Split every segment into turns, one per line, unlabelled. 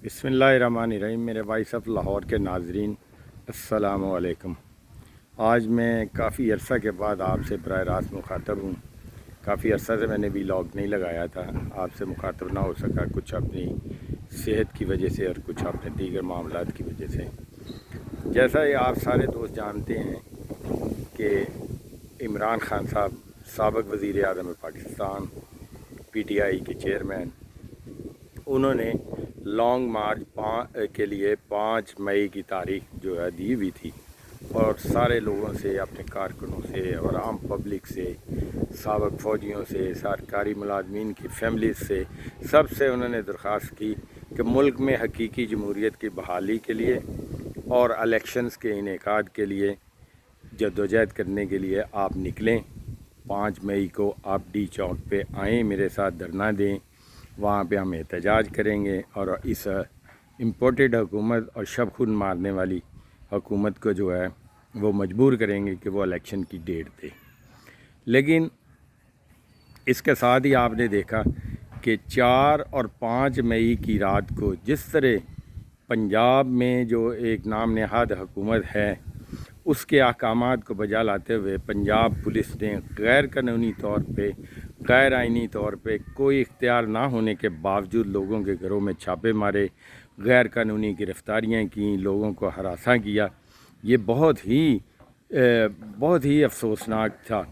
बिस्मिल्लाहिर्रहमानिर्रहीम। मेरे voice of Lahore के नाजरीन, अस्सलाम वालेकुम। आज मैं काफ़ी अरसा के बाद आपसे बराह रास्त मुखातब हूँ। काफ़ी अरसा से मैंने व्लॉग नहीं लगाया था, आपसे मुखातब ना हो सका, कुछ अपनी सेहत की वजह से और कुछ अपने दीगर मामलात की वजह से। जैसा कि आप सारे दोस्त जानते हैं कि इमरान खान साहब साबिक़ वज़ीर आज़म पाकिस्तान, PTI के चेयरमैन, उन्होंने लॉन्ग मार्च के लिए 5 मई की तारीख जो है दी हुई थी और सारे लोगों से, अपने कारकुनों से और आम पब्लिक से, साबिक़ फ़ौजियों से, सरकारी मुलाजमीन की फैमिलीज़ से, सब से उन्होंने दरख्वास्त की कि मुल्क में हकीकी जमहूरियत की बहाली के लिए और इलेक्शंस के इनेकाद के लिए जद्दोजहद करने के लिए आप निकलें। 5 मई को आप डी चौक पे आएँ, मेरे साथ धरना दें, वहाँ पे हम एहतजाज करेंगे और इस इम्पोर्टेड हुकूमत और शब खून मारने वाली हुकूमत को जो है वो मजबूर करेंगे कि वो इलेक्शन की डेट दे। लेकिन इसके साथ ही आपने देखा कि 4 और 5 मई की रात को जिस तरह पंजाब में जो एक नाम नहाद हुकूमत है उसके अहकामात को बजा लाते हुए पंजाब पुलिस ने गैर कानूनी तौर पे, गैर आइनी तौर पे, कोई इख्तियार ना होने के बावजूद लोगों के घरों में छापे मारे, गैर कानूनी गिरफ़्तारियाँ की, लोगों को हरासा किया। ये बहुत ही अफसोसनाक था।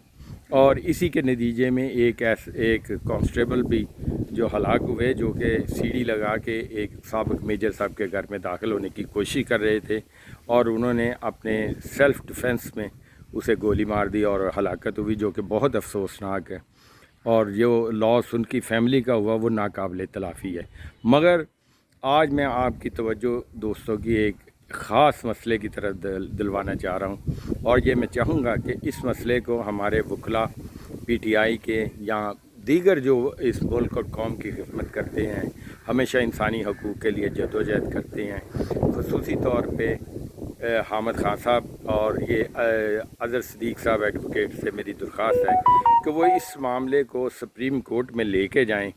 और इसी के नतीजे में एक कांस्टेबल भी जो हलाक हुए, जो कि सीढ़ी लगा के एक साबिक़ मेजर साहब के घर में दाखिल होने की कोशिश कर रहे थे और उन्होंने अपने सेल्फ़ डिफेंस में उसे गोली मार दी और हलाकत हुई, जो कि बहुत अफसोसनाक है। और जो लॉस उनकी फैमिली का हुआ वो नाकाबिले तलाफ़ी है। मगर आज मैं आपकी तवज्जो दोस्तों की एक ख़ास मसले की तरफ दिलवाना चाह रहा हूँ और ये मैं चाहूँगा कि इस मसले को हमारे वकला PTI के या दीगर जो इस मुल्क और कौम की खिदमत करते हैं, हमेशा इंसानी हकूक़ के लिए जदोजहद करते हैं, ख़ुसूसी तौर पे हामिद खान साहब और ये अज़हर सिद्दीक़ साहब एडवोकेट से मेरी दरख्वास्त है कि वो इस मामले को सुप्रीम कोर्ट में लेके जाएं,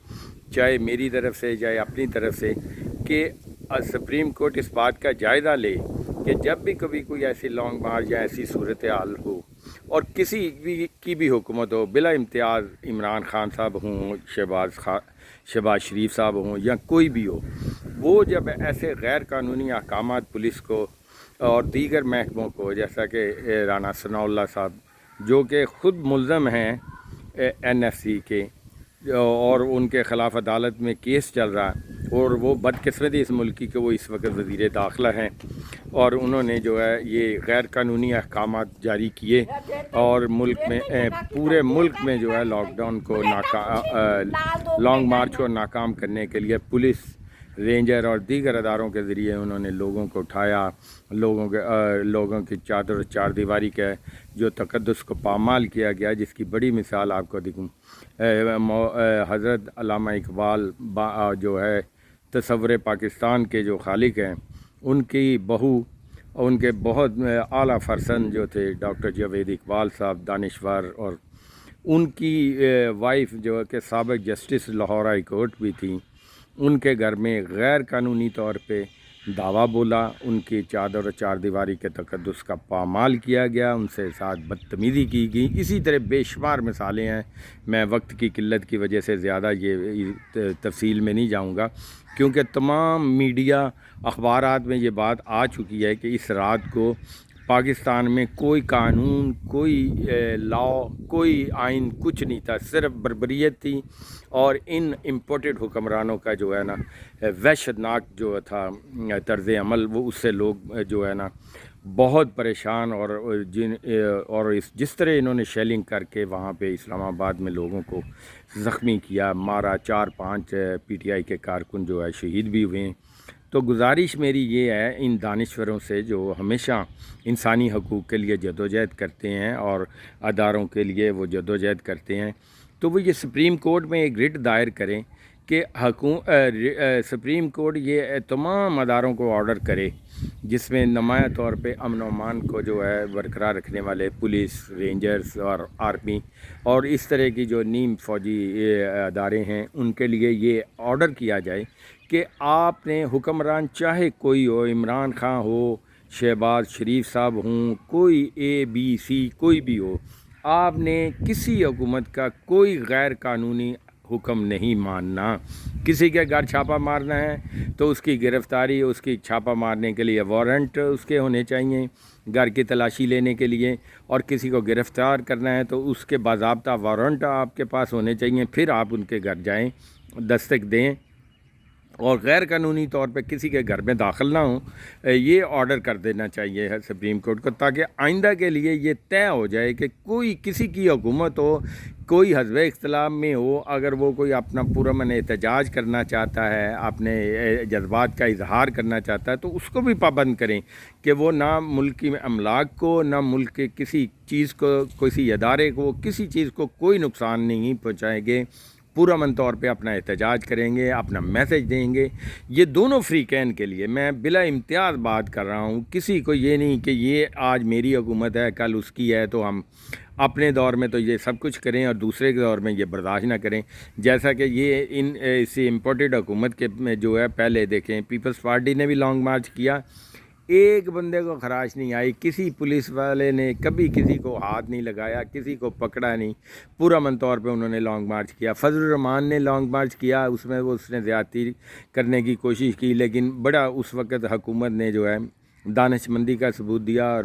चाहे मेरी तरफ़ से चाहे अपनी तरफ़ से, कि सुप्रीम कोर्ट इस बात का जायज़ा ले कि जब भी कभी कोई ऐसी लॉन्ग मार्च या ऐसी सूरत हाल हो और किसी भी की भी हुकूमत हो, बिला इम्तियाज़ इमरान खान साहब हों, शहबाज शरीफ साहब हों या कोई भी हो, वो जब ऐसे गैर कानूनी अहकामात पुलिस को और दीगर महकमों को, जैसा कि राना सनाउल्लाह साहब जो कि ख़ुद मुल्ज़म हैं NSC के और उनके ख़िलाफ़ अदालत में केस चल रहा है और वो बदकिस्मती इस मुल्क की कि वो इस वक्त वज़ीर दाखिला हैं और उन्होंने जो है ये गैर कानूनी अहकामात जारी किए और मुल्क में पूरे मुल्क में जो है लॉकडाउन को लॉन्ग मार्च को नाकाम करने के लिए पुलिस, रेंजर और दीगर अदारों के ज़रिए उन्होंने लोगों को उठाया, लोगों की चादर चार दीवारी के जो तकद्दुस को पामाल किया गया, जिसकी बड़ी मिसाल आपको दिखूँ, हज़रत अल्लामा इकबाल जो है तसव्वुर पाकिस्तान के जो खालिक हैं, उनकी बहू, उनके बहुत आला फरसन जो थे डॉक्टर जावेद इकबाल साहब दानिश्वर, और उनकी वाइफ जो है कि साबिक़ जस्टिस लाहौर हाई कोर्ट भी थी, उनके घर में गैर कानूनी तौर पे दावा बोला, उनकी चादर और चार दीवारी के तकद्दुस का पामाल किया गया, उनसे साथ बदतमीज़ी की गई। इसी तरह बेशुमार मिसालें हैं। मैं वक्त की किल्लत की वजह से ज़्यादा ये तफसील में नहीं जाऊंगा, क्योंकि तमाम मीडिया अखबारात में ये बात आ चुकी है कि इस रात को पाकिस्तान में कोई कानून, कोई लॉ, कोई आइन कुछ नहीं था, सिर्फ बर्बरियत थी और इन इम्पोर्टेड हुक्मरानों का जो है ना वहशतनाक जो था तर्ज़ अमल, वो उससे लोग जो है ना बहुत परेशान और जिस तरह इन्होंने शेलिंग करके वहाँ पे इस्लामाबाद में लोगों को ज़ख्मी किया, मारा, 4-5 PTI के कारकुन जो है शहीद भी हुए। तो गुजारिश मेरी ये है इन दानिश्वरों से जो हमेशा इंसानी हकूक़ के लिए जदोजहद करते हैं और अदारों के लिए वो जदोजहद करते हैं, तो वो ये सुप्रीम कोर्ट में एक रिट दायर करें कि सुप्रीम कोर्ट ये तमाम अदारों को ऑर्डर करे जिसमें नुमाया तौर पे अमन व अमान को जो है बरकरार रखने वाले पुलिस, रेंजर्स और आर्मी और इस तरह की जो नीम फ़ौजी अदारे हैं, उनके लिए ये ऑर्डर किया जाए کہ آپ نے حکمران چاہے کوئی ہو، عمران خان ہو، شہباز شریف صاحب ہوں، کوئی ABC کوئی بھی ہو، آپ نے کسی حکومت کا کوئی غیر قانونی حکم نہیں ماننا۔ کسی کے گھر چھاپہ مارنا ہے تو اس کی گرفتاری، اس کی چھاپہ مارنے کے لیے وارنٹ اس کے ہونے چاہیے گھر کی تلاشی لینے کے لیے، اور کسی کو گرفتار کرنا ہے تو اس کے باضابطہ وارنٹ آپ کے پاس ہونے چاہیے، پھر آپ ان کے گھر جائیں، دستک دیں، اور غیر قانونی طور پہ کسی کے گھر میں داخل نہ ہوں۔ یہ آرڈر کر دینا چاہیے ہے سپریم کورٹ کو، تاکہ آئندہ کے لیے یہ طے ہو جائے کہ کوئی کسی کی حکومت ہو، کوئی حزب اختلاف میں ہو، اگر وہ کوئی اپنا پرامن احتجاج کرنا چاہتا ہے، اپنے جذبات کا اظہار کرنا چاہتا ہے، تو اس کو بھی پابند کریں کہ وہ نہ ملکی املاک کو، نہ ملک کے کسی چیز کو، کسی ادارے کو، کسی چیز کو کوئی نقصان نہیں پہنچائیں گے، پرامن طور پہ اپنا احتجاج کریں گے، اپنا میسج دیں گے۔ یہ دونوں فریقین کے لیے میں بلا امتیاز بات کر رہا ہوں، کسی کو یہ نہیں کہ یہ آج میری حکومت ہے کل اس کی ہے تو ہم اپنے دور میں تو یہ سب کچھ کریں اور دوسرے کے دور میں یہ برداشت نہ کریں۔ جیسا کہ یہ اسی امپورٹڈ حکومت کے میں جو ہے، پہلے دیکھیں پیپلز پارٹی نے بھی لانگ مارچ کیا، ایک بندے کو خراش نہیں آئی، کسی پولیس والے نے کبھی کسی کو ہاتھ نہیں لگایا، کسی کو پکڑا نہیں، پرامن طور پہ انہوں نے لانگ مارچ کیا۔ فضل الرحمان نے لانگ مارچ کیا، اس میں اس نے زیادتی کرنے کی کوشش کی، لیکن بڑا اس وقت حکومت نے جو ہے دانشمندی کا ثبوت دیا اور